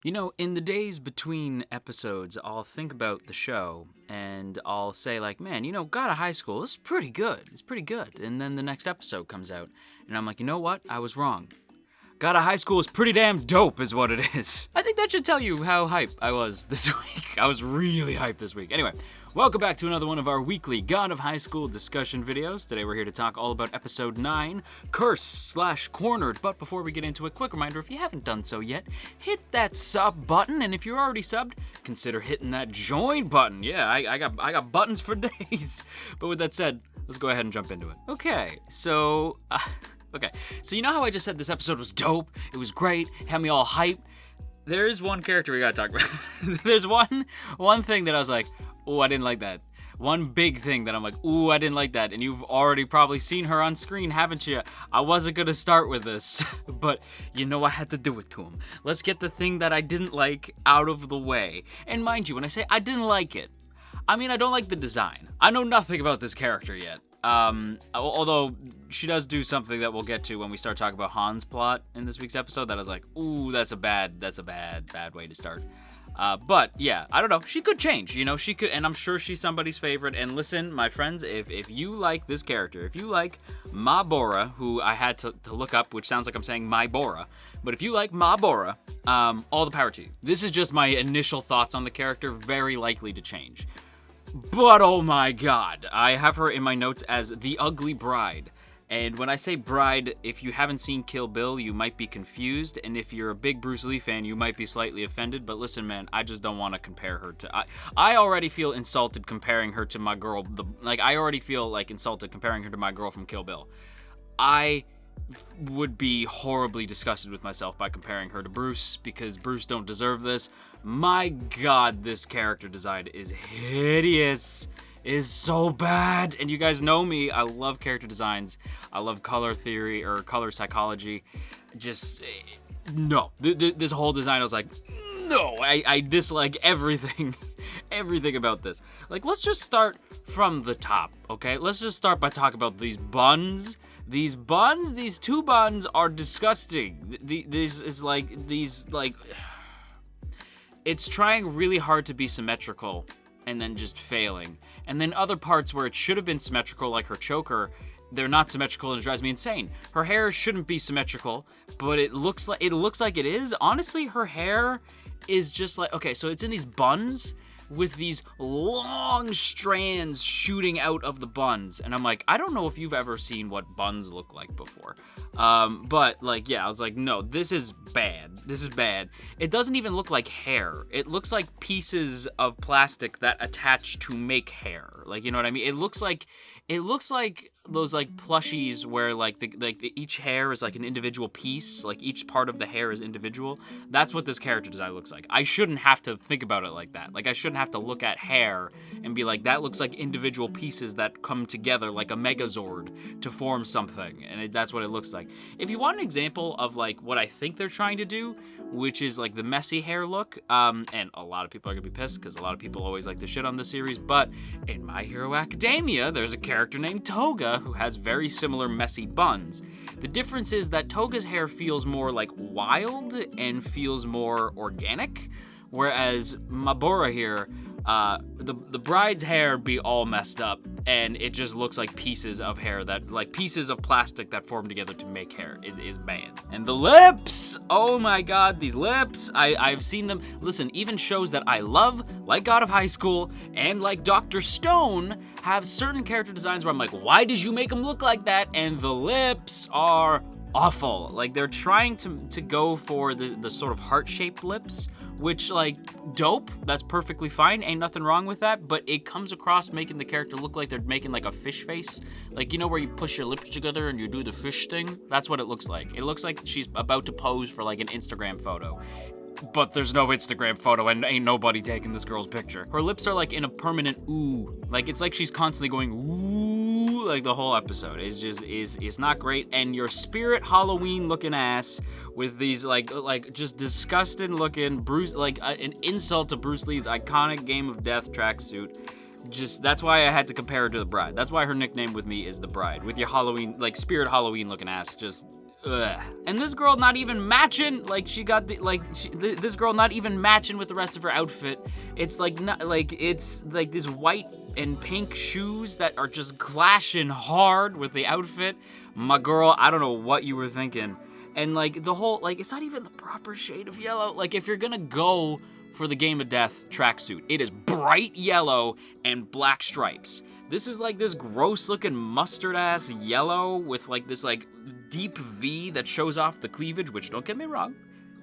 You know, in the days between episodes, I'll think about the show and I'll say, like, man, God of High School, this is pretty good. It's pretty good. And then the next episode comes out and I'm like, you know what? I was wrong. God of High School is pretty damn dope, is what it is. I think that should tell you how hype I was this week. I was really hyped this week. Anyway, welcome back to another one of our weekly God of High School discussion videos. Today we're here to talk all about episode 9, Curse/Cornered. But before we get into it, quick reminder, if you haven't done so yet, hit that sub button. And if you're already subbed, consider hitting that join button. Yeah, I got buttons for days. But with that said, let's go ahead and jump into it. Okay, so you know how I just said this episode was dope? It was great, had me all hyped? There's one character we gotta talk about. There's one thing that I was like, ooh, I didn't like that. One big thing that I'm like, ooh, I didn't like that. And you've already probably seen her on screen, haven't you? I wasn't gonna start with this, but you know I had to do it to him. Let's get the thing that I didn't like out of the way. And mind you, when I say I didn't like it, I mean I don't like the design. I know nothing about this character yet. Although she does do something that we'll get to when we start talking about Han's plot in this week's episode that I was like, ooh, that's a bad way to start. But yeah, I don't know. She could change, she could, and I'm sure she's somebody's favorite. And listen, my friends, if you like this character, if you like Ma Bora, who I had to look up, which sounds like I'm saying My Bora, but if you like Ma Bora, all the power to you. This is just my initial thoughts on the character, very likely to change. But oh my god, I have her in my notes as the Ugly Bride. And when I say bride, if you haven't seen Kill Bill, you might be confused. And if you're a big Bruce Lee fan, you might be slightly offended. But listen, man, I just don't want to compare her to... I already feel insulted comparing her to my girl. I already feel like insulted comparing her to my girl from Kill Bill. I would be horribly disgusted with myself by comparing her to Bruce, because Bruce don't deserve this. My god, this character design is hideous. Is so bad. And you guys know me, I love character designs. I love color theory or color psychology. Just, no. This whole design, I was like, no, I dislike everything. Everything about this. Like, let's just start from the top, okay? Let's just start by talking about these buns. These two buns are disgusting. It's trying really hard to be symmetrical and then just failing. And then other parts where it should have been symmetrical, like her choker, they're not symmetrical and it drives me insane. Her hair shouldn't be symmetrical, but it looks like it is. Honestly, her hair is just like, okay, so it's in these buns with these long strands shooting out of the buns. And I'm like, I don't know if you've ever seen what buns look like before. But I was like, no, this is bad. This is bad. It doesn't even look like hair. It looks like pieces of plastic that attach to make hair. Like, you know what I mean? It looks like those plushies where each hair is like an individual piece, like each part of the hair is individual. That's what this character design looks like. I shouldn't have to think about it like that. Like, I shouldn't have to look at hair and be like, that looks like individual pieces that come together like a Megazord to form something, and that's what it looks like. If you want an example of what I think they're trying to do, which is the messy hair look, and a lot of people are gonna be pissed because a lot of people always like to shit on this series, but in My Hero Academia, there's a character named Toga who has very similar messy buns. The difference is that Toga's hair feels more wild and feels more organic, whereas Mabora here, the bride's hair be all messed up, and it just looks like pieces of hair pieces of plastic that form together to make hair. Is bad. And the lips! Oh my god, these lips! I've seen them. Listen, even shows that I love, like God of High School, and like Dr. Stone, have certain character designs where I'm like, why did you make them look like that? And the lips are awful. They're trying to go for the sort of heart-shaped lips, which, dope, that's perfectly fine, ain't nothing wrong with that, but it comes across making the character look like they're making a fish face. Where you push your lips together and you do the fish thing? That's what it looks like. It looks like she's about to pose for an Instagram photo. But there's no Instagram photo and ain't nobody taking this girl's picture. Her lips are in a permanent ooh. It's like she's constantly going ooh, the whole episode. It's not great. And your Spirit Halloween looking ass with these just disgusting looking Bruce, an insult to Bruce Lee's iconic Game of Death tracksuit. That's why I had to compare her to the Bride. That's why her nickname with me is the Bride. With your Halloween, Spirit Halloween looking ass, just ugh. And this girl not even matching, like she got the, like, this girl not even matching with the rest of her outfit. It's like, not, like, it's like this white and pink shoes that are just clashing hard with the outfit. My girl, I don't know what you were thinking. And like the whole, like, it's not even the proper shade of yellow. Like if you're gonna go for the Game of Death tracksuit, it is bright yellow and black stripes. This is like this gross looking mustard ass yellow with like this like deep V that shows off the cleavage, which, don't get me wrong,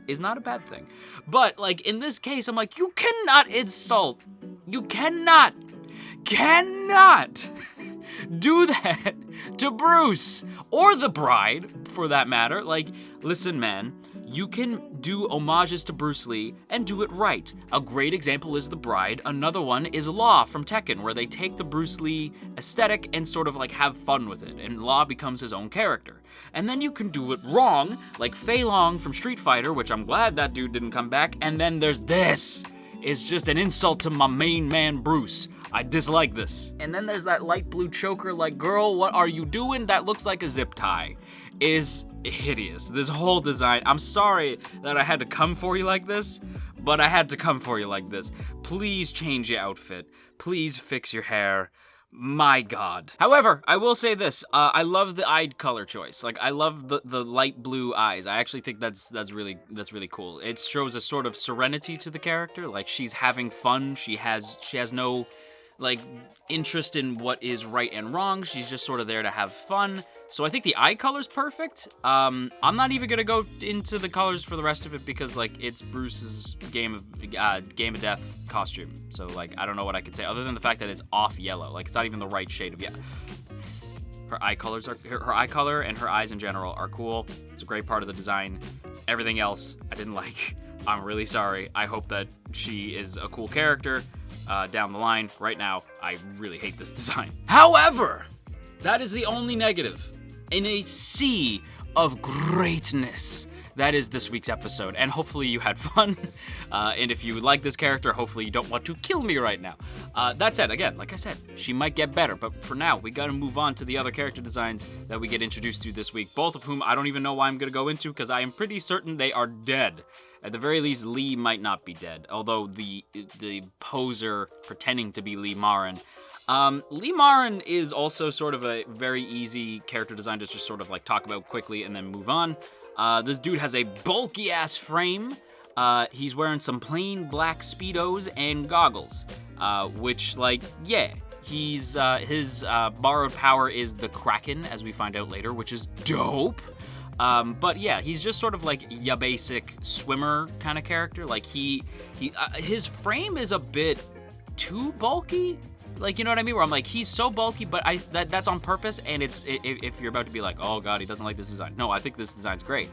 is not a bad thing. But like in this case, I'm like, you cannot insult, you cannot do that to Bruce or the bride for that matter. Like, listen, man, you can do homages to Bruce Lee and do it right. A great example is The Bride. Another one is Law from Tekken, where they take the Bruce Lee aesthetic and sort of like have fun with it, and Law becomes his own character. And then you can do it wrong, like Fei Long from Street Fighter, which I'm glad that dude didn't come back. And then there's this. It's just an insult to my main man, Bruce. I dislike this. And then there's that light blue choker, like, girl, what are you doing? That looks like a zip tie. Is hideous. This whole design, I'm sorry that I had to come for you like this, but I had to come for you like this. Please change your outfit. Please fix your hair. My God. However, I will say this, I love the eye color choice. Like, I love the light blue eyes. I actually think that's really cool. It shows a sort of serenity to the character. Like, she's having fun. She has no, like, interest in what is right and wrong. She's just sort of there to have fun. So I think the eye color's perfect. I'm not even gonna go into the colors for the rest of it because, like, it's Bruce's Game of Death costume. So, like, I don't know what I could say other than the fact that it's off yellow. Like, it's not even the right shade of yellow. Her eye color and her eyes in general are cool. It's a great part of the design. Everything else I didn't like. I'm really sorry. I hope that she is a cool character down the line. Right now, I really hate this design. However, that is the only negative in a sea of greatness that is this week's episode, and hopefully you had fun, and if you like this character, hopefully you don't want to kill me right now. That said, again, like I said, she might get better, but for now, we gotta move on to the other character designs that we get introduced to this week, both of whom I don't even know why I'm gonna go into, because I am pretty certain they are dead. At the very least, Lee might not be dead, although the poser pretending to be Lee Marin. Lee Marin is also sort of a very easy character design to just sort of like talk about quickly and then move on. This dude has a bulky ass frame. He's wearing some plain black Speedos and goggles, which, like, yeah, his borrowed power is the Kraken, as we find out later, which is dope. But yeah, he's just sort of like ya basic swimmer kind of character. Like his frame is a bit too bulky. Like, you know what I mean? Where I'm like, he's so bulky, but that's on purpose, and if you're about to be like, oh God, he doesn't like this design. No, I think this design's great.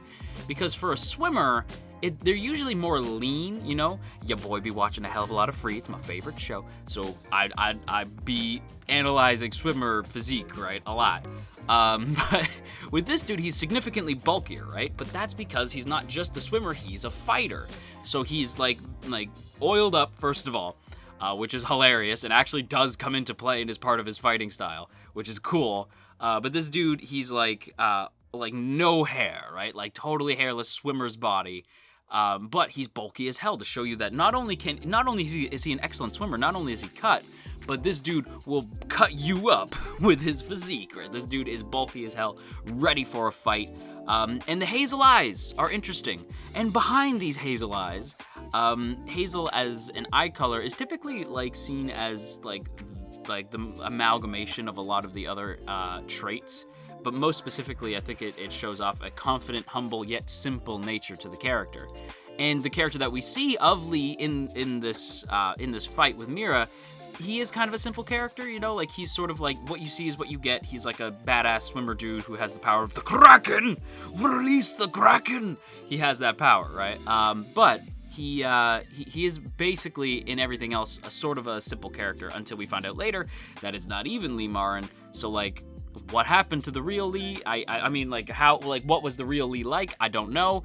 Because for a swimmer, they're usually more lean, you know? Your boy be watching a hell of a lot of Free. It's my favorite show. So I'd be analyzing swimmer physique, right? A lot. But with this dude, he's significantly bulkier, right? But that's because he's not just a swimmer, he's a fighter. So he's like oiled up, first of all. Which is hilarious and actually does come into play and is part of his fighting style, which is cool. But this dude, he's like no hair, right? Like totally hairless swimmer's body. But he's bulky as hell to show you that not only is he an excellent swimmer, not only is he cut, but this dude will cut you up with his physique, right? This dude is bulky as hell, ready for a fight. And the hazel eyes are interesting. And behind these hazel eyes, hazel as an eye color is typically like seen as like the amalgamation of a lot of the other traits. But most specifically, I think it shows off a confident, humble, yet simple nature to the character. And the character that we see of Lee in this fight with Mira, he is kind of a simple character, you know? Like, he's sort of like, what you see is what you get. He's like a badass swimmer dude who has the power of the Kraken! Release the Kraken! He has that power, right? But he is basically, in everything else, a sort of a simple character until we find out later that it's not even Lee Marin. So, like, what happened to the real Lee? I mean, like, what was the real Lee like? I don't know.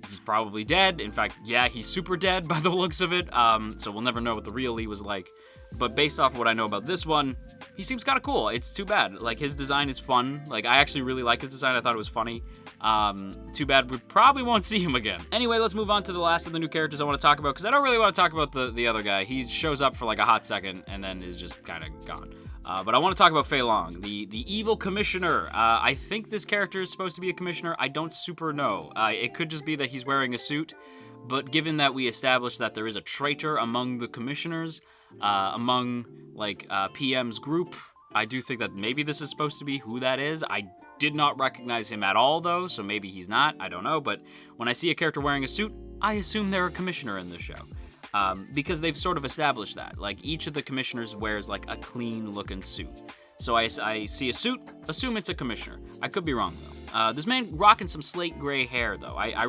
He's probably dead. In fact, yeah, he's super dead by the looks of it. So we'll never know what the real Lee was like. But based off what I know about this one, he seems kind of cool. It's too bad. Like, his design is fun. Like, I actually really like his design. I thought it was funny. Too bad we probably won't see him again. Anyway, let's move on to the last of the new characters I want to talk about, because I don't really want to talk about the other guy. He shows up for like a hot second and then is just kind of gone. But I want to talk about Fei Long, the evil commissioner. I think this character is supposed to be a commissioner. I don't super know. It could just be that he's wearing a suit. But given that we established that there is a traitor among the commissioners, among like PM's group, I do think that maybe this is supposed to be who that is. I did not recognize him at all though, so maybe he's not, I don't know. But when I see a character wearing a suit, I assume they're a commissioner in this show. Because they've sort of established that. Like, each of the commissioners wears like a clean looking suit. So I see a suit, assume it's a commissioner. I could be wrong though. This man rocking some slate gray hair though. I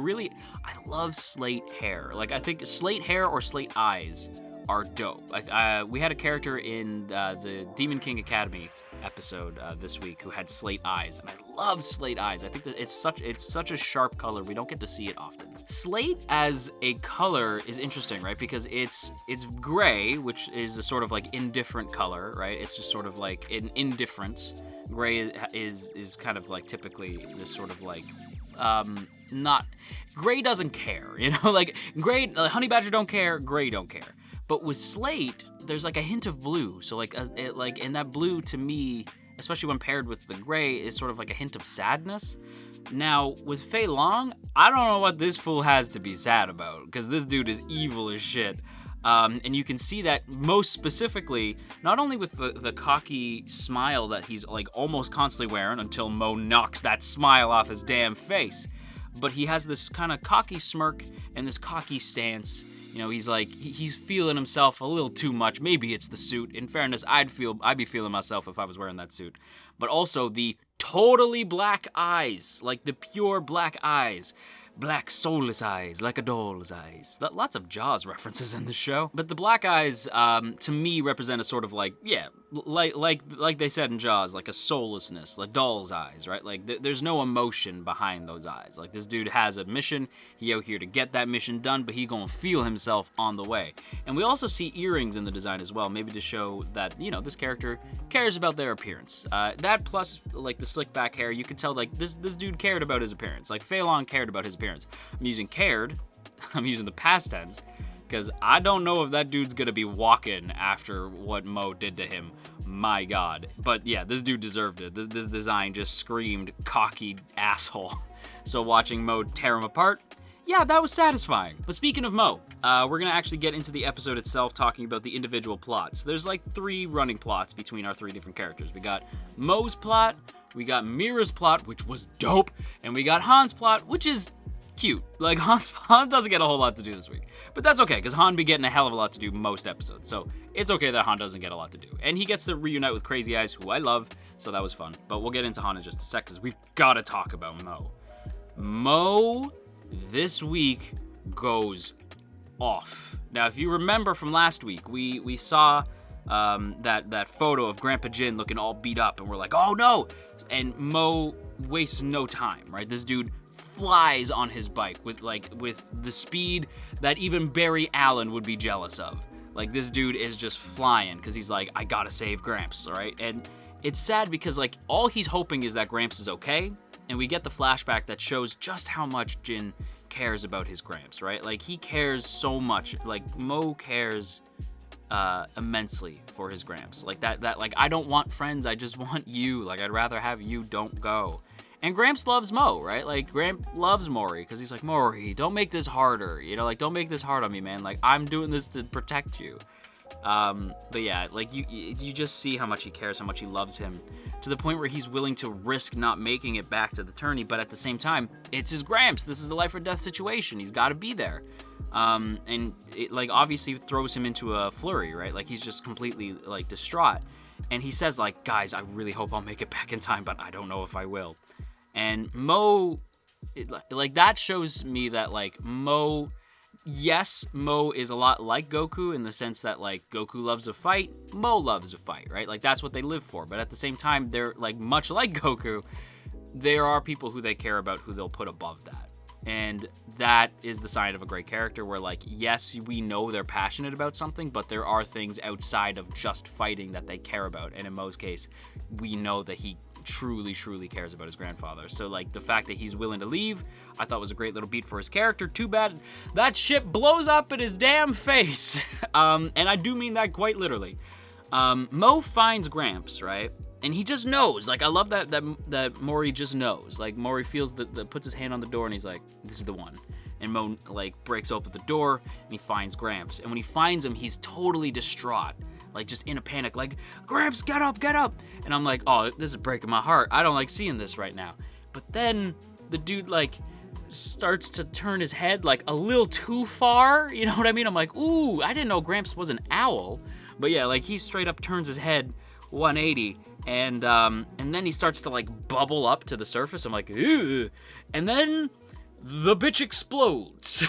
love slate hair. Like, I think slate hair or slate eyes are dope. We had a character in the Demon King Academy episode this week who had slate eyes, and I love slate eyes. I think that it's such a sharp color. We don't get to see it often. Slate as a color is interesting, right? Because it's gray, which is a sort of like indifferent color, right? It's just sort of like an indifference. Gray is kind of like typically this sort of like not gray doesn't care, you know, like gray, honey badger don't care, gray don't care. But with slate, there's like a hint of blue. So like and that blue to me, especially when paired with the gray, is sort of like a hint of sadness. Now with Fei Long, I don't know what this fool has to be sad about, because this dude is evil as shit. And you can see that most specifically, not only with the cocky smile that he's like almost constantly wearing until Mo knocks that smile off his damn face, but he has this kind of cocky smirk and this cocky stance. You know, he's like, he's feeling himself a little too much. Maybe it's the suit. In fairness, I'd be feeling myself if I was wearing that suit. But also the totally black eyes, like the pure black eyes. Black soulless eyes, like a doll's eyes. Lots of Jaws references in the show. But the black eyes, to me, represent a sort of like, yeah, like they said in Jaws, like a soullessness, like doll's eyes, right? Like there's no emotion behind those eyes. Like, this dude has a mission, he out here to get that mission done, but he gonna feel himself on the way. And we also see earrings in the design as well, maybe to show that, you know, this character cares about their appearance. That plus, like, the slick back hair, you could tell, like, this dude cared about his appearance. Like, Fei Long cared about his appearance. I'm using cared, I'm using the past tense, because I don't know if that dude's gonna be walking after what Mo did to him. My God. But yeah, this dude deserved it. This design just screamed cocky asshole. So watching Mo tear him apart, yeah, that was satisfying. But speaking of Mo, we're gonna actually get into the episode itself, talking about the individual plots. There's like 3 running plots between our 3 different characters. We got Mo's plot, we got Mira's plot, which was dope, and we got Han's plot, which is cute. Like, Han doesn't get a whole lot to do this week. But that's okay, because Han be getting a hell of a lot to do most episodes. So it's okay that Han doesn't get a lot to do. And he gets to reunite with Crazy Eyes, who I love, so that was fun. But we'll get into Han in just a sec, because we've got to talk about Mo. Mo, this week, goes off. Now, if you remember from last week, we saw that photo of Grandpa Jin looking all beat up, and we're like, oh no! And Mo wastes no time, right? This dude flies on his bike with the speed that even Barry Allen would be jealous of. Like, this dude is just flying because he's like, I gotta save Gramps, all right? And it's sad because, like, all he's hoping is that Gramps is okay, and we get the flashback that shows just how much Jin cares about his Gramps, right? Like, he cares so much. Like, Mo cares immensely for his Gramps. Like, that like, I don't want friends, I just want you. Like, I'd rather have you, don't go. And Gramps loves Mo, right? Like, Gramps loves Mori, because he's like, Mori, don't make this harder. You know, like, don't make this hard on me, man. Like, I'm doing this to protect you. But yeah, like, you just see how much he cares, how much he loves him, to the point where he's willing to risk not making it back to the tourney, but at the same time, it's his Gramps. This is a life or death situation. He's got to be there. And it, like, obviously throws him into a flurry, right? Like, he's just completely, like, distraught. And he says, like, guys, I really hope I'll make it back in time, but I don't know if I will. And Mo, like, that shows me that, like, Mo, yes, Mo is a lot like Goku in the sense that, like, Goku loves a fight, Mo loves a fight, right? Like, that's what they live for. But at the same time, they're, like, much like Goku, there are people who they care about who they'll put above that. And that is the sign of a great character where, like, yes, we know they're passionate about something, but there are things outside of just fighting that they care about. And in Mo's case, we know that he truly, truly cares about his grandfather. So, like, the fact that he's willing to leave, I thought was a great little beat for his character. Too bad that shit blows up in his damn face. And I do mean that quite literally. Mo finds Gramps, right? And he just knows. Like, I love that Mori just knows. Like, Mori feels that puts his hand on the door and he's like, this is the one. And Mo, like, breaks open the door and he finds Gramps. And when he finds him, he's totally distraught. Like, just in a panic, like, Gramps, get up, get up. And I'm like, oh, this is breaking my heart. I don't like seeing this right now. But then the dude, like, starts to turn his head, like, a little too far. You know what I mean? I'm like, ooh, I didn't know Gramps was an owl. But yeah, like, he straight up turns his head 180. And then he starts to, like, bubble up to the surface. I'm like, ew. And then the bitch explodes.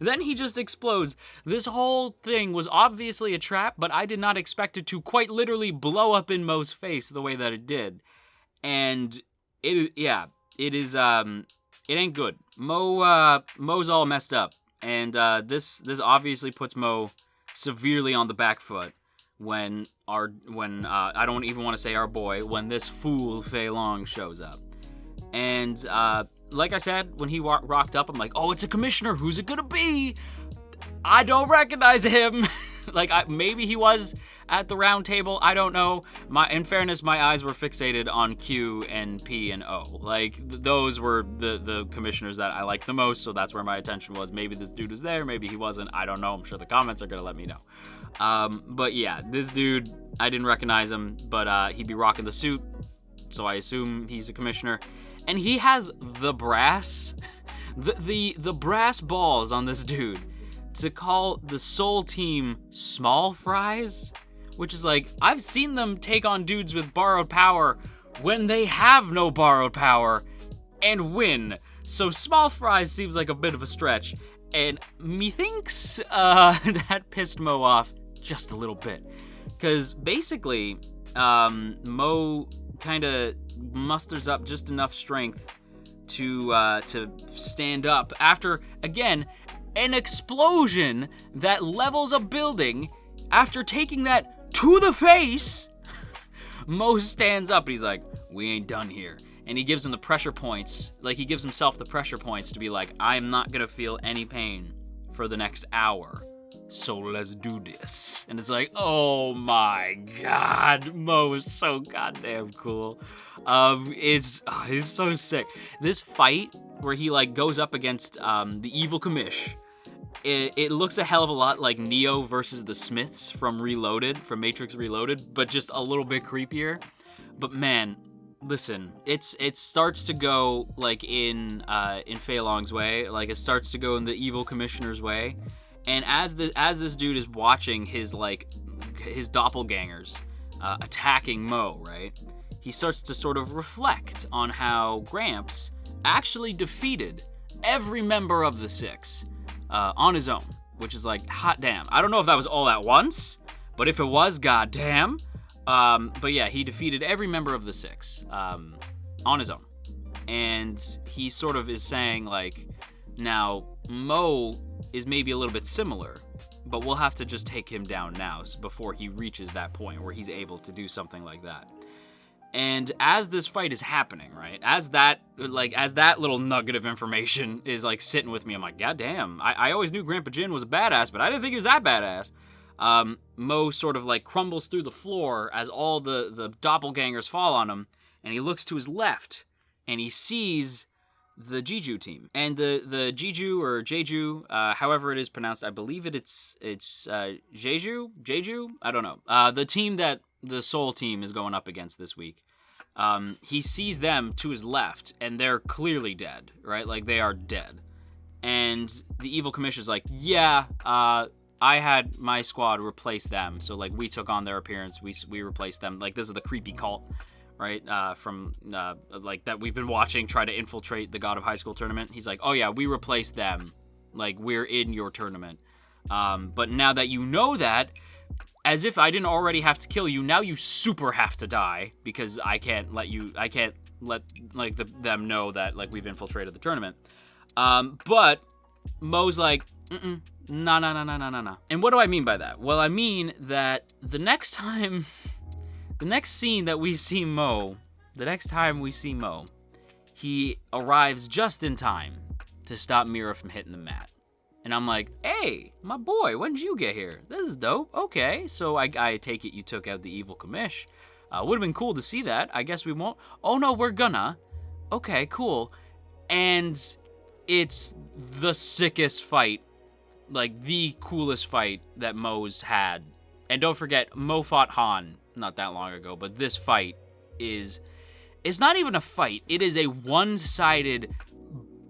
Then he just explodes. This whole thing was obviously a trap, but I did not expect it to quite literally blow up in Mo's face the way that it did. And it ain't good. Mo's all messed up. And this obviously puts Mo severely on the back foot when I don't even want to say our boy, when this fool Fei Long shows up. And like I said, when he rocked up, I'm like, oh, it's a commissioner. Who's it gonna be? I don't recognize him. Like, maybe he was at the round table. I don't know. In fairness, my eyes were fixated on Q and P and O. Like, those were the commissioners that I liked the most, so that's where my attention was. Maybe this dude was there. Maybe he wasn't. I don't know. I'm sure the comments are gonna let me know. But yeah, this dude, I didn't recognize him, but he'd be rocking the suit, so I assume he's a commissioner. And he has the brass, the brass balls on this dude to call the Soul Team small fries, which is like, I've seen them take on dudes with borrowed power when they have no borrowed power and win. So small fries seems like a bit of a stretch. And methinks that pissed Mo off just a little bit. Because basically, Mo kind of musters up just enough strength to stand up after, again, an explosion that levels a building. After taking that to the face, Mo stands up and he's like, we ain't done here. And he gives him the pressure points, like he gives himself the pressure points to be like, I'm not gonna feel any pain for the next hour. So let's do this. And it's like, oh my God, Mo is so goddamn cool. He's so sick. This fight where he like goes up against the evil commish, it looks a hell of a lot like Neo versus the Smiths from Matrix Reloaded, but just a little bit creepier. But man, listen, it starts to go like in Fei Long's way, like it starts to go in the evil commissioner's way. And as this dude is watching his doppelgangers attacking Mo, right? He starts to sort of reflect on how Gramps actually defeated every member of the Six on his own, which is like, hot damn. I don't know if that was all at once, but if it was, goddamn. But yeah, he defeated every member of the Six on his own. And he sort of is saying like, now Mo is maybe a little bit similar, but we'll have to just take him down now before he reaches that point where he's able to do something like that. And as this fight is happening, right, as that little nugget of information is like sitting with me, I'm like, God damn, I always knew Grandpa Jin was a badass, but I didn't think he was that badass. Mo sort of like crumbles through the floor as all the doppelgangers fall on him, and he looks to his left and he sees the JoJo team. And the JoJo or Jeju, however it is pronounced, I believe it's Jeju, I don't know. The team that the Soul Team is going up against this week. He sees them to his left, and they're clearly dead, right? Like, they are dead. And the evil commissioner's like, yeah, I had my squad replace them. So, like, we took on their appearance. We replaced them. Like, this is the creepy cult, right? From, like, that we've been watching try to infiltrate the God of High School tournament. He's like, oh, yeah, we replaced them. Like, we're in your tournament. But now that you know that, as if I didn't already have to kill you, now you super have to die, because I can't let like them know that, like, we've infiltrated the tournament. But Mo's like, nah. And what do I mean by that? Well, I mean that the next scene that we see Mo, he arrives just in time to stop Mira from hitting the mat. And I'm like, hey, my boy, when did you get here? This is dope. Okay, so I take it you took out the evil commish. Would have been cool to see that. I guess we won't. Oh, no, we're gonna. Okay, cool. And it's the sickest fight, like the coolest fight that Mo's had. And don't forget, Mo fought Han not that long ago, but this fight is... It's not even a fight. It is a one-sided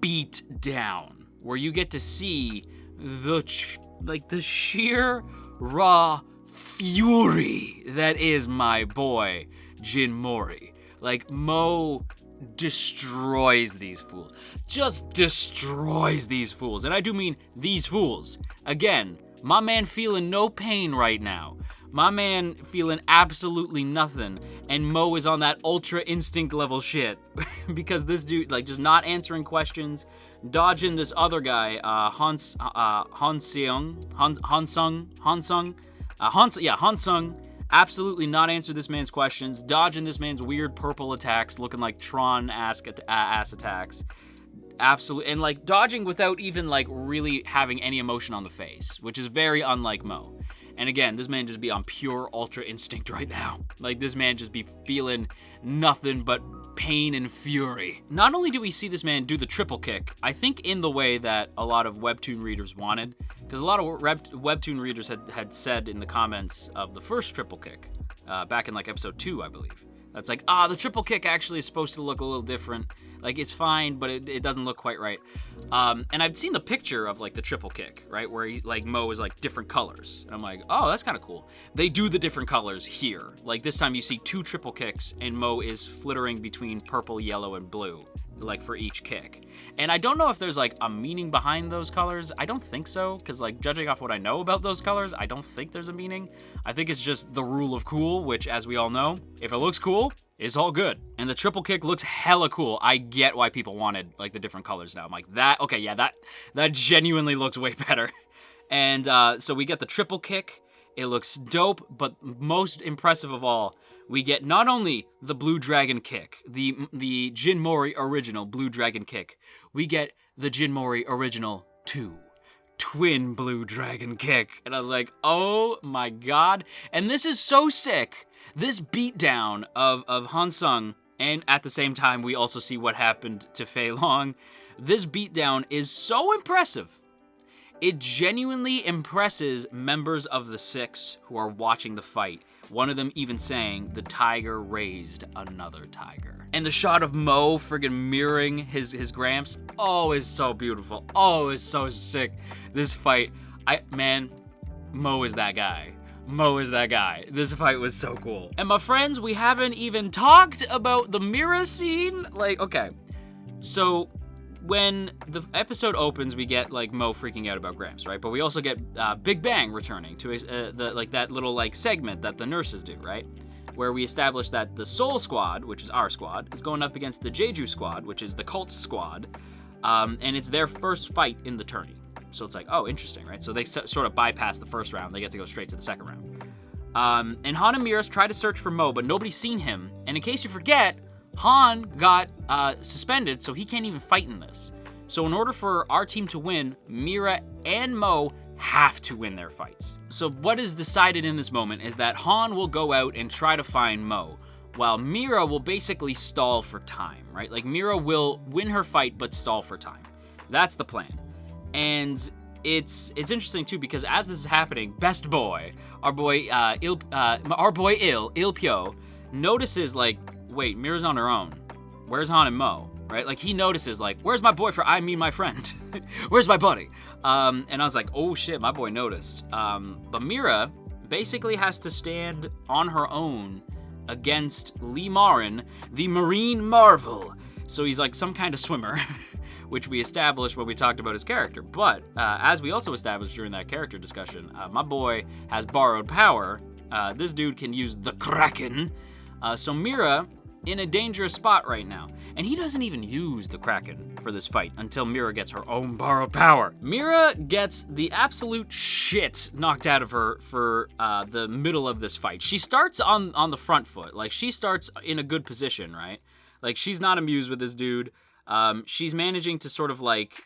beat down where you get to see the sheer raw fury that is my boy Jin Mori. Like, Mo destroys these fools. Just destroys these fools. And I do mean these fools. Again, my man feeling no pain right now. My man feeling absolutely nothing, and Mo is on that ultra instinct level shit because this dude, like, just not answering questions, dodging this other guy, Han Sung, absolutely not answer this man's questions, dodging this man's weird purple attacks, looking like Tron ass attacks. Absolutely, and like dodging without even like really having any emotion on the face, which is very unlike Mo. And again, this man just be on pure ultra instinct right now. Like, this man just be feeling nothing but pain and fury. Not only do we see this man do the triple kick, I think in the way that a lot of webtoon readers wanted, because a lot of webtoon readers had said in the comments of the first triple kick, back in like episode 2, I believe. That's like, the triple kick actually is supposed to look a little different. Like, it's fine, but it doesn't look quite right. And I've seen the picture of, like, the triple kick, right? Where, Mo is, like, different colors. And I'm like, oh, that's kind of cool. They do the different colors here. Like, this time you see 2 triple kicks, and Mo is flittering between purple, yellow, and blue, like, for each kick. And I don't know if there's, like, a meaning behind those colors. I don't think so, because, like, judging off what I know about those colors, I don't think there's a meaning. I think it's just the rule of cool, which, as we all know, if it looks cool, it's all good. And the triple kick looks hella cool. I get why people wanted, like, the different colors now. I'm like, okay, yeah, that genuinely looks way better. And so we get the triple kick. It looks dope, but most impressive of all, we get not only the Blue Dragon kick, the Jin Mori original Blue Dragon kick, we get the Jin Mori original 2. Twin Blue Dragon kick. And I was like, oh my god. And this is so sick. This beatdown of Han Sung, and at the same time, we also see what happened to Fei Long. This beatdown is so impressive. It genuinely impresses members of the 6 who are watching the fight. One of them even saying, the tiger raised another tiger. And the shot of Mo friggin' mirroring his Gramps, oh, is so beautiful. Oh, it's so sick. This fight, Mo is that guy. Mo is that guy. This fight was so cool. And my friends, we haven't even talked about the Mira scene. Like, okay, so when the episode opens, we get like Mo freaking out about Gramps, right? But we also get Big Bang returning to that little segment that the nurses do, right? Where we establish that the Soul Squad, which is our squad, is going up against the Jeju Squad, which is the Cult's squad, and it's their first fight in the tourney. So it's like, oh, interesting, right? So they sort of bypass the first round. They get to go straight to the second round. And Han and Mira try to search for Mo, but nobody's seen him. And in case you forget, Han got suspended, so he can't even fight in this. So in order for our team to win, Mira and Mo have to win their fights. So what is decided in this moment is that Han will go out and try to find Mo, while Mira will basically stall for time, right? Like, Mira will win her fight, but stall for time. That's the plan. And it's interesting too, because as this is happening, best boy, our boy Il Pyo notices, like, wait, Mira's on her own. Where's Han and Mo? Right? Like, he notices, like, where's my boy my friend? Where's my buddy? And I was like, oh shit, my boy noticed. But Mira basically has to stand on her own against Lee Marin, the Marine Marvel. So he's like some kind of swimmer. Which we established when we talked about his character. But as we also established during that character discussion, my boy has borrowed power. This dude can use the Kraken. So Mira in a dangerous spot right now. And he doesn't even use the Kraken for this fight until Mira gets her own borrowed power. Mira gets the absolute shit knocked out of her for the middle of this fight. She starts on the front foot. Like, she starts in a good position, right? Like, she's not amused with this dude. She's managing to sort of like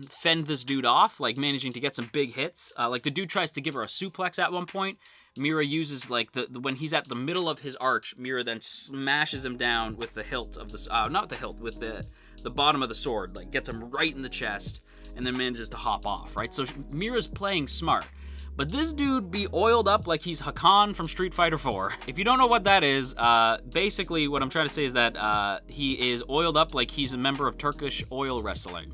fend this dude off, like managing to get some big hits. Like, the dude tries to give her a suplex at one point. Mira uses, like, when he's at the middle of his arch, Mira then smashes him down with the hilt of the, not the hilt, with the bottom of the sword, like, gets him right in the chest, and then manages to hop off, right? So Mira's playing smart. But this dude be oiled up like he's Hakan from Street Fighter 4. If you don't know what that is, basically what I'm trying to say is that he is oiled up like he's a member of Turkish oil wrestling.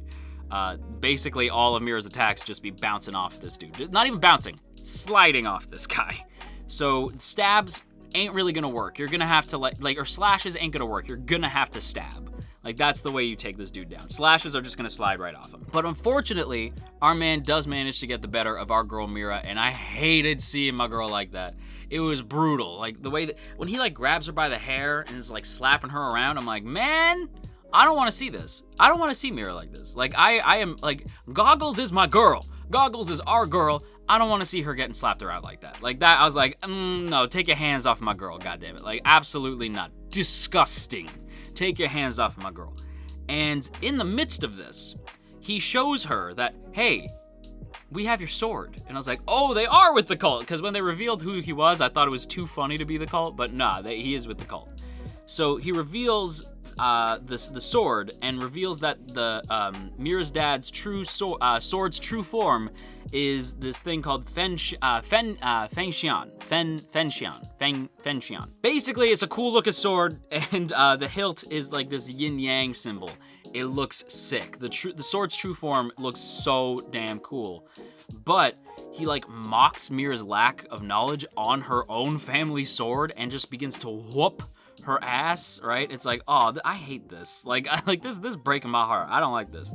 Basically all of Mira's attacks just be bouncing off this dude. Not even bouncing, sliding off this guy. So stabs ain't really gonna work. You're gonna have to or slashes ain't gonna work. You're gonna have to stab. Like, that's the way you take this dude down. Slashes are just gonna slide right off him. But unfortunately, our man does manage to get the better of our girl Mira, and I hated seeing my girl like that. It was brutal. Like, the way that, when he, like, grabs her by the hair and is, like, slapping her around, I'm like, man, I don't want to see this. I don't want to see Mira like this. Like, I am, like, Goggles is my girl. Goggles is our girl. I don't want to see her getting slapped around like that. Like that, I was like, no, take your hands off my girl, goddammit. Like, absolutely not. Disgusting. Take your hands off my girl. And in the midst of this, he shows her that, hey, we have your sword. And I was like, oh, they are with the cult. Because when they revealed who he was, I thought it was too funny to be the cult. But nah, he is with the cult. So he reveals the sword and reveals that the Mira's dad's sword's true form is this thing called Fengxian. Basically, it's a cool looking sword, and the hilt is like this yin-yang symbol. It looks sick. The sword's true form looks so damn cool. But he, like, mocks Mira's lack of knowledge on her own family sword and just begins to whoop her ass, right? It's like, oh, I hate this. Like this breaking my heart. I don't like this.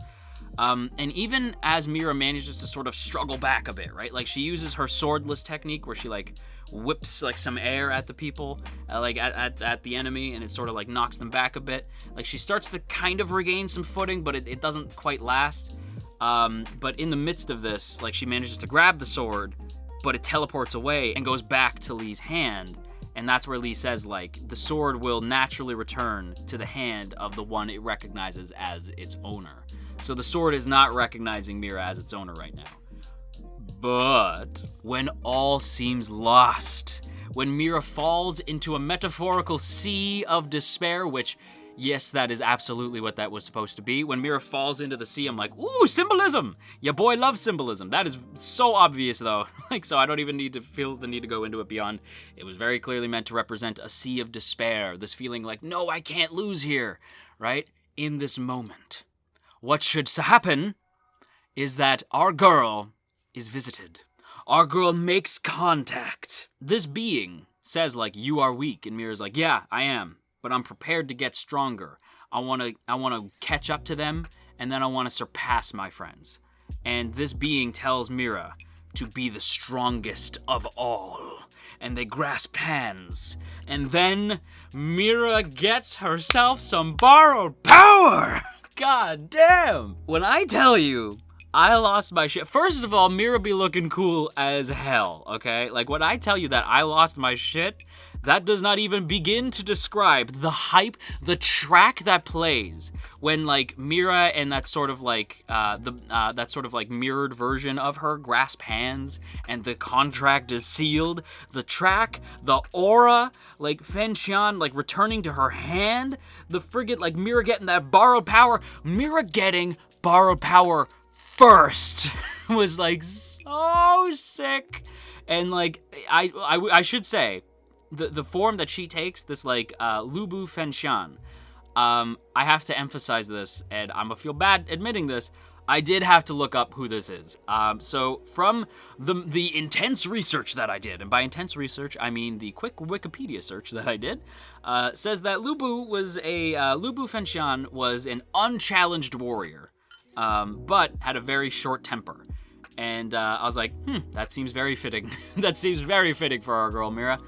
And even as Mira manages to sort of struggle back a bit, right? Like, she uses her swordless technique where she, like, whips, like, some air at the people, like, at the enemy, and it sort of, like, knocks them back a bit. Like, she starts to kind of regain some footing, but it doesn't quite last. But in the midst of this, like, she manages to grab the sword, but it teleports away and goes back to Lee's hand. And that's where Lee says, like, the sword will naturally return to the hand of the one it recognizes as its owner. So the sword is not recognizing Mira as its owner right now. But when all seems lost, when Mira falls into a metaphorical sea of despair, which, yes, that is absolutely what that was supposed to be. When Mira falls into the sea, I'm like, ooh, symbolism! Your boy loves symbolism. That is so obvious, though. Like, so I don't even need to feel the need to go into it beyond. It was very clearly meant to represent a sea of despair. This feeling like, no, I can't lose here, right? In this moment. What should happen is that our girl is visited. Our girl makes contact. This being says, like, you are weak. And Mira's like, yeah, I am. But I'm prepared to get stronger. I want to catch up to them, and then I want to surpass my friends. And this being tells Mira to be the strongest of all. And they grasp hands. And then Mira gets herself some borrowed power. God damn. When I tell you I lost my shit, first of all, Mira be looking cool as hell, okay? Like, when I tell you that I lost my shit, that does not even begin to describe the hype, the track that plays when, like, Mira and that sort of like that sort of like mirrored version of her grasp hands and the contract is sealed. The track, the aura, like Fengxian like returning to her hand, the frigate like Mira getting that borrowed power, Mira getting borrowed power first was like so sick. And like I should say, the form that she takes, this like Lubu Fengxian, I have to emphasize this, and I'm gonna feel bad admitting this. I did have to look up who this is. So from the intense research that I did, and by intense research I mean the quick Wikipedia search that I did, says that Lubu Fengxian was an unchallenged warrior, but had a very short temper. And I was like, that seems very fitting. That seems very fitting for our girl Mira.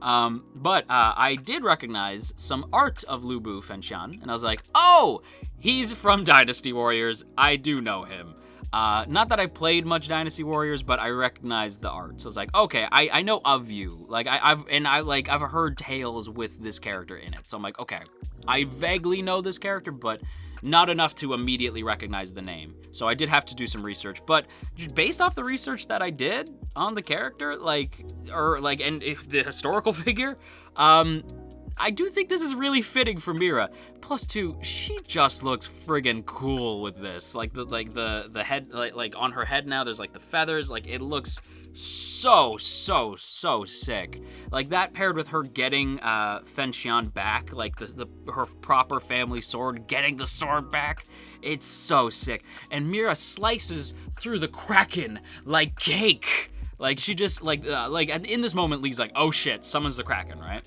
But I did recognize some art of Lu Bu Fengxian, and I was like, oh, he's from Dynasty Warriors. I do know him. Not that I played much Dynasty Warriors, but I recognized the art. So I was like, okay, I know of you. Like I've heard tales with this character in it. So I'm like, okay, I vaguely know this character, but not enough to immediately recognize the name. So I did have to do some research, but just based off the research that I did on the character, and if the historical figure, I do think this is really fitting for Mira. Plus, too, she just looks friggin' cool with this. Like the head, like on her head now, there's like the feathers. Like it looks so sick. Like that paired with her getting Fengxian back, like her proper family sword, getting the sword back. It's so sick. And Mira slices through the Kraken like cake. Like she just like in this moment, Lee's like, oh shit, summons the Kraken, right?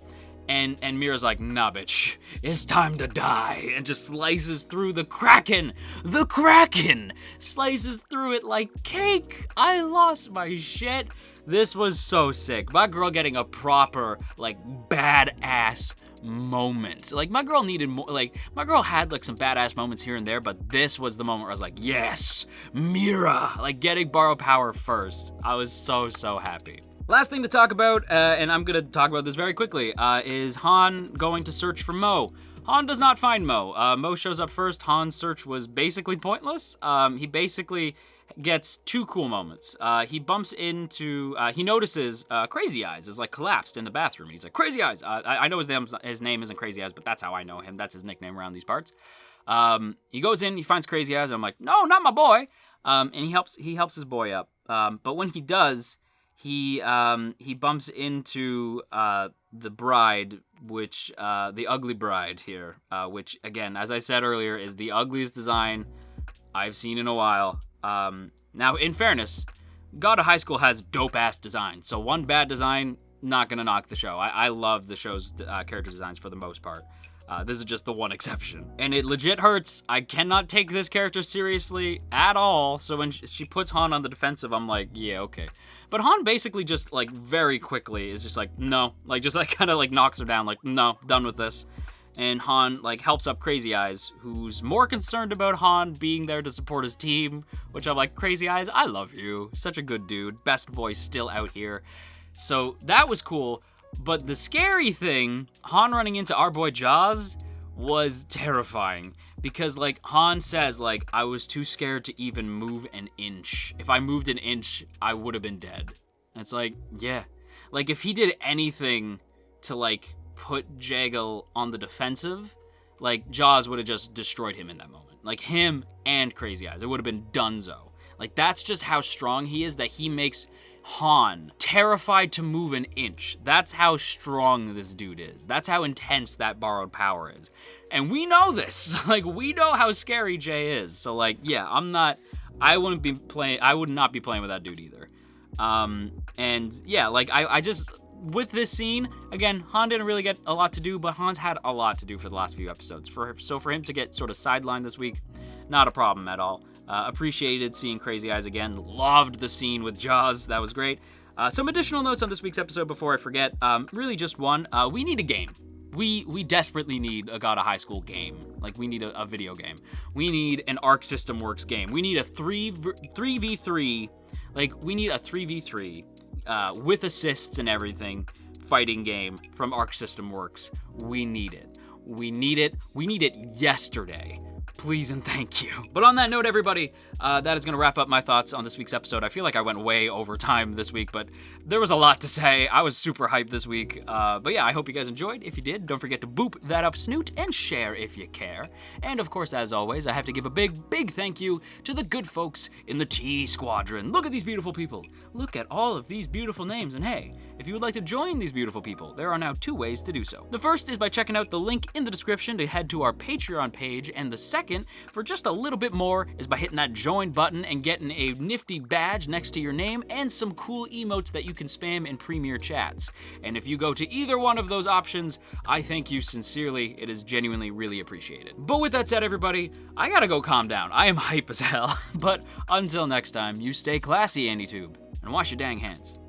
And Mira's like, nah, bitch, it's time to die, and just slices through the Kraken. The Kraken slices through it like cake. I lost my shit. This was so sick. My girl getting a proper, like, badass moment. Like, my girl needed more, like, my girl had, like, some badass moments here and there, but this was the moment where I was like, yes, Mira, like, getting borrowed power first. I was so happy. Last thing to talk about, and I'm gonna talk about this very quickly, is Han going to search for Mo. Han does not find Mo. Mo shows up first. Han's search was basically pointless. He basically gets two cool moments. He bumps into, he notices Crazy Eyes is like collapsed in the bathroom. He's like, Crazy Eyes. I know his name isn't Crazy Eyes, but that's how I know him. That's his nickname around these parts. He goes in, he finds Crazy Eyes, and I'm like, no, not my boy. And he helps his boy up. But when he does, he bumps into the bride, which the ugly bride here, which again, as I said earlier, is the ugliest design I've seen in a while. Now, in fairness, God of High School has dope ass designs, so one bad design not gonna knock the show. I love the show's character designs for the most part. This is just the one exception. And it legit hurts. I cannot take this character seriously at all. So when she puts Han on the defensive, I'm like, yeah, okay. But Han basically just, like, very quickly is just like, no. Like, just, like, kind of, like, knocks her down, like, no, done with this. And Han, like, helps up Crazy Eyes, who's more concerned about Han being there to support his team, which I'm like, Crazy Eyes, I love you. Such a good dude. Best boy still out here. So that was cool. But the scary thing, Han running into our boy Jaws, was terrifying. Because, like, Han says, like, I was too scared to even move an inch. If I moved an inch, I would have been dead. And it's like, yeah. Like, if he did anything to, like, put Jagal on the defensive, like, Jaws would have just destroyed him in that moment. Like, him and Crazy Eyes. It would have been donezo. Like, that's just how strong he is, that he makes Han terrified to move an inch. That's how strong this dude is. That's how intense that borrowed power is. And we know this. Like, we know how scary Jay is. So, like, yeah, I would not be playing with that dude either. And yeah, like, I just, with this scene, again, Han didn't really get a lot to do, but Han's had a lot to do for the last few episodes. So for him to get sort of sidelined this week, not a problem at all. Appreciated seeing Crazy Eyes again. Loved the scene with Jaws. That was great. Some additional notes on this week's episode before I forget. Really just one. We need a game. We desperately need a God of High School game. Like, we need a video game. We need an Arc System Works game. We need a 3v3. Like, we need a 3v3 with assists and everything fighting game from Arc System Works. We need it. We need it. We need it yesterday. Please and thank you. But on that note, everybody, that is going to wrap up my thoughts on this week's episode. I feel like I went way over time this week, but there was a lot to say. I was super hyped this week. But yeah, I hope you guys enjoyed. If you did, don't forget to boop that up snoot and share if you care. And of course, as always, I have to give a big thank you to the good folks in the T Squadron. Look at these beautiful people. Look at all of these beautiful names. And hey, if you would like to join these beautiful people, there are now 2 ways to do so. The first is by checking out the link in the description to head to our Patreon page, and the second, for just a little bit more, is by hitting that join button and getting a nifty badge next to your name and some cool emotes that you can spam in Premier chats. And if you go to either one of those options, I thank you sincerely. It is genuinely really appreciated. But with that said, everybody, I gotta go calm down. I am hype as hell. But until next time, you stay classy, AndyTube, and wash your dang hands.